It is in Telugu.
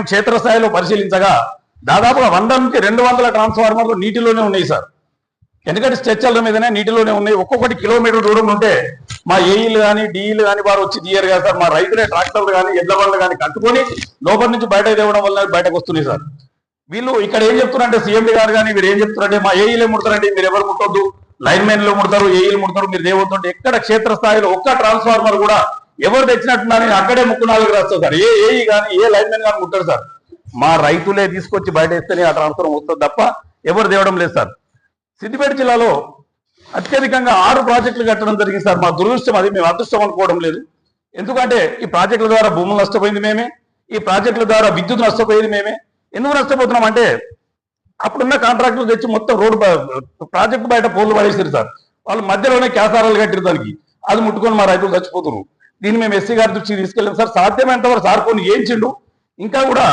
క్షేత్రస్థాయిలో పరిశీలించగా దాదాపుగా 100 నుంచి 200 ట్రాన్స్ఫార్మర్లు నీటిలోనే ఉన్నాయి సార్. ఎందుకంటే స్ట్రెచ్చర్ల మీదనే నీటిలోనే ఉన్నాయి. ఒక్కొక్కటి కిలోమీటర్ దూరం ఉంటే మా ఏఈలు కానీ డిఈలు కానీ వారు వచ్చి తీయరు కదా సార్. మా రైతులే ట్రాక్టర్లు కానీ ఎడ్ల బండ్లు కానీ కట్టుకొని లోపల నుంచి బయట తేవడం వల్ల బయటకు వస్తున్నాయి సార్. వీళ్ళు ఇక్కడ ఏం చెప్తున్నారంటే సీఎండి గారు కానీ మీరు ఏం చెప్తున్నారంటే మా ఏఈలే ముడతారండి, మీరు ఎవరు ముట్టొద్దు, లైన్ మెన్లు ముడతారు, ఏఈలు ముడతారు, మీరు దేవతుంటే ఎక్కడ క్షేత్రస్థాయిలో ఒక్క ట్రాన్స్ఫార్మర్ కూడా ఎవరు తెచ్చినట్టున్నారని అక్కడే ముక్కు నాలుగు రాస్తారు సార్. ఏ ఏఈ కానీ ఏ లైన్ మెన్ కానీ ముట్టారు సార్. మా రైతులే తీసుకొచ్చి బయట వేస్తేనే ఆ ట్రాన్స్ఫార్మర్ వస్తుంది తప్ప ఎవరు తేవడం లేదు సార్. సిద్దిపేట జిల్లాలో అత్యధికంగా 6 ప్రాజెక్టులు కట్టడం జరిగింది సార్. మా దురదృష్టం అది, మేము అదృష్టం అనుకోవడం లేదు. ఎందుకంటే ఈ ప్రాజెక్టుల ద్వారా భూములు నష్టపోయింది మేమే, ఈ ప్రాజెక్టుల ద్వారా విద్యుత్ నష్టపోయేది మేమే. ఎందుకు నష్టపోతున్నాం అంటే అప్పుడున్న కాంట్రాక్టులు తెచ్చి మొత్తం రోడ్డు ప్రాజెక్టు బయట పోల్లు పడేసారు సార్. వాళ్ళు మధ్యలోనే క్యాసారాలు కట్టారు దానికి, అది ముట్టుకొని మా రైతులు చచ్చిపోతున్నారు. దీన్ని మేము ఎస్సీ గారి దృష్టికి తీసుకెళ్ళాం సార్. సాధ్యమైనంత వరకు సార్ కొన్ని ఏంచిండు, ఇంకా కూడా